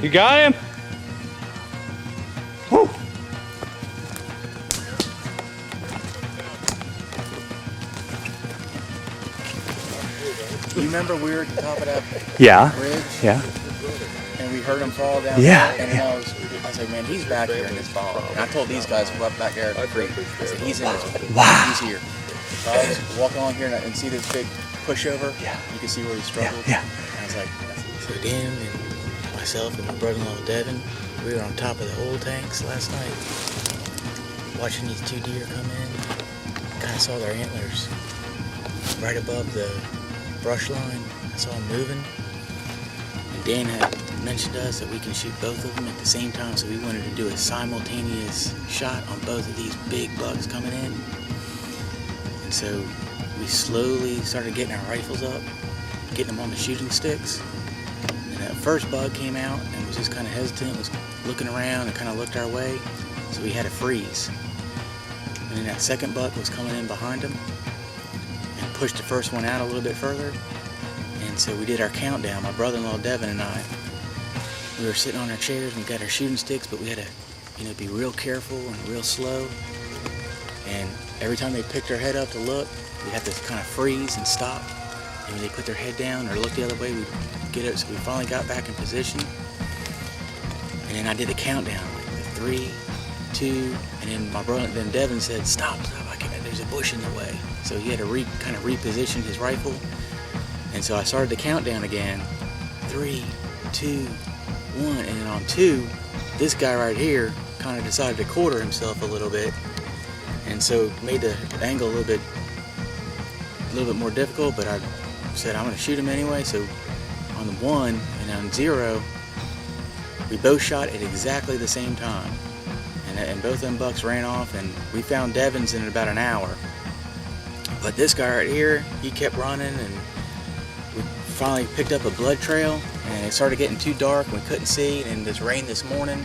You got him? Woo. You remember we were at the top of that bridge? Yeah. And we heard him fall down Yeah. there. And then I was like, man, he's back here in this bog. And I told these guys who up back there at the creek, I said, he's in this. Wow. He's here. So I was walking along here and see this big pushover. Yeah. You can see where he struggled. Yeah. And I was like, So Dan and myself and my brother-in-law Devin, we were on top of the oil tanks last night, watching these two deer come in. Kind of saw their antlers right above the brush line. I saw them moving. And Dan had mentioned to us that we can shoot both of them at the same time, so we wanted to do a simultaneous shot on both of these big bucks coming in. And so we slowly started getting our rifles up, getting them on the shooting sticks. And that first bug came out and was just kind of hesitant, was looking around and kind of looked our way, so we had to freeze. And then that second buck was coming in behind him and pushed the first one out a little bit further. And so we did our countdown. My brother-in-law Devin and I, we were sitting on our chairs and we got our shooting sticks, but we had to, be real careful and real slow. And every time they picked their head up to look, we'd have to kind of freeze and stop. And when they put their head down or look the other way, we'd get it. So we finally got back in position. And then I did a countdown, like the 3, 2, and then then Devin said, stop, there's a bush in the way. So he had to kind of reposition his rifle. And so I started the countdown again, 3, 2, 1, and then on 2, this guy right here kind of decided to quarter himself a little bit, and so made the angle a little bit more difficult. But I said I'm going to shoot him anyway. So on the 1 and on 0, we both shot at exactly the same time, and both of them bucks ran off, and we found Devin's in about an hour. But this guy right here, he kept running, and we finally picked up a blood trail, and it started getting too dark and we couldn't see, and this rain this morning,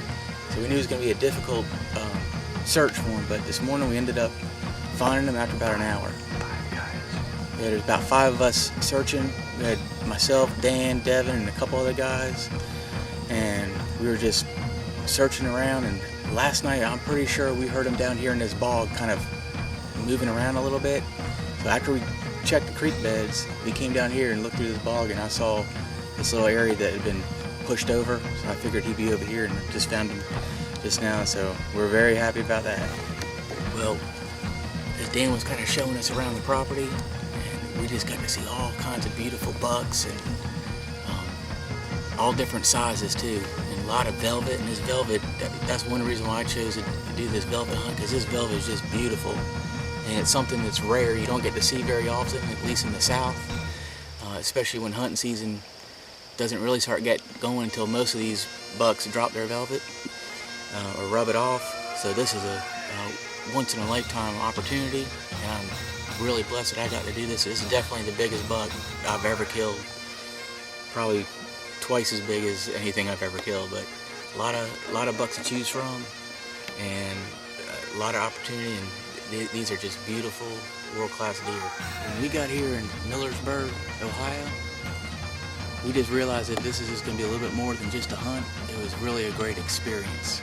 so we knew it was going to be a difficult search for him. But this morning we ended up finding him after about an hour. Yeah, there's about 5 of us searching. We had myself, Dan, Devin, and a couple other guys, and we were just searching around. And last night I'm pretty sure we heard him down here in this bog kind of moving around a little bit. So after we checked the creek beds, we came down here and looked through this bog, and I saw this little area that had been pushed over, so I figured he'd be over here, and just found him just now, so we're very happy about that. Well, as Dan was kind of showing us around the property, and we just got to see all kinds of beautiful bucks, and all different sizes too, and a lot of velvet. And this velvet, that's one reason why I chose to do this velvet hunt, because this velvet is just beautiful. And it's something that's rare. You don't get to see very often, at least in the South, especially when hunting season doesn't really start going until most of these bucks drop their velvet or rub it off. So this is a once-in-a-lifetime opportunity, and I'm really blessed that I got to do this. This is definitely the biggest buck I've ever killed, probably twice as big as anything I've ever killed. But a lot of bucks to choose from, and a lot of opportunity. And these are just beautiful, world-class deer. When we got here in Millersburg, Ohio, we just realized that this is just going to be a little bit more than just a hunt. It was really a great experience.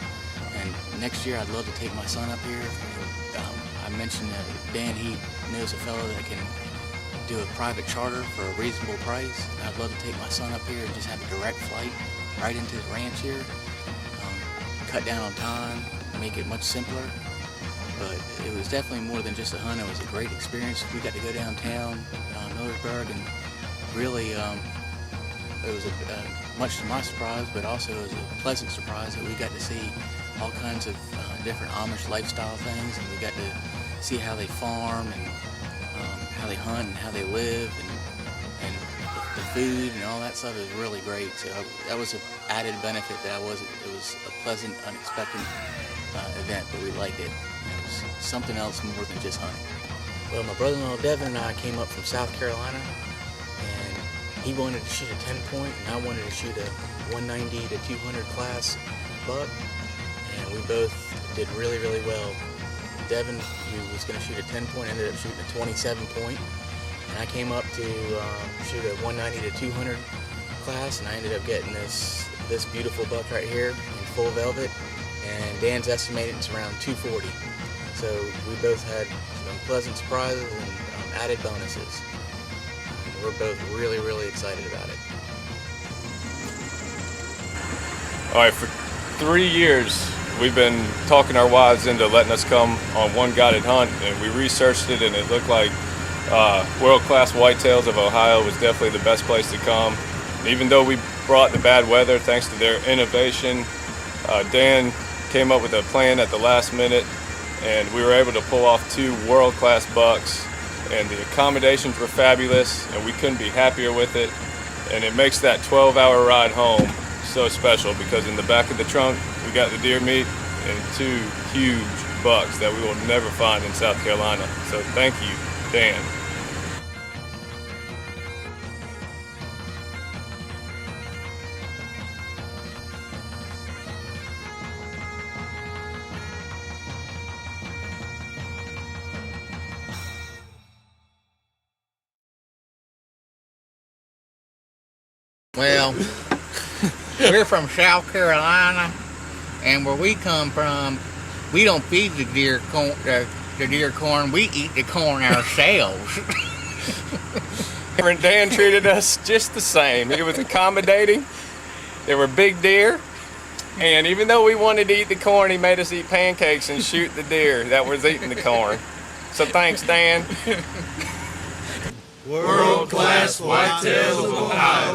And next year, I'd love to take my son up here. I mentioned that Dan, he knows a fellow that can do a private charter for a reasonable price. I'd love to take my son up here and just have a direct flight right into the ranch here. Cut down on time, make it much simpler. But it was definitely more than just a hunt. It was a great experience. We got to go downtown, Millersburg, and really, it was much to my surprise, but also it was a pleasant surprise that we got to see all kinds of different Amish lifestyle things, and we got to see how they farm and how they hunt and how they live, and the food and all that stuff is really great. So that was an added benefit that it was a pleasant, unexpected event, but we liked it. It was something else more than just hunting. Well, my brother-in-law Devin and I came up from South Carolina, and he wanted to shoot a 10-point, and I wanted to shoot a 190 to 200 class buck, and we both did really, really well. Devin, who was going to shoot a 10-point, ended up shooting a 27-point, and I came up to shoot a 190 to 200 class, and I ended up getting this this beautiful buck right here in full velvet, and Dan's estimated it's around 240. So we both had some pleasant surprises and added bonuses. And we're both really, really excited about it. All right, for 3 years, we've been talking our wives into letting us come on one guided hunt, and we researched it, and it looked like world-class Whitetails of Ohio was definitely the best place to come. Even though we brought the bad weather, thanks to their innovation, Dan came up with a plan at the last minute, and we were able to pull off 2 world-class bucks, and the accommodations were fabulous, and we couldn't be happier with it. And it makes that 12-hour ride home so special, because in the back of the trunk we got the deer meat and 2 huge bucks that we will never find in South Carolina. So thank you, Dan. Well, we're from South Carolina, and where we come from, we don't feed the deer corn. We eat the corn ourselves. And Dan treated us just the same. He was accommodating. There were big deer, and even though we wanted to eat the corn, he made us eat pancakes and shoot the deer that was eating the corn. So thanks, Dan. World-class Whitetails of Ohio.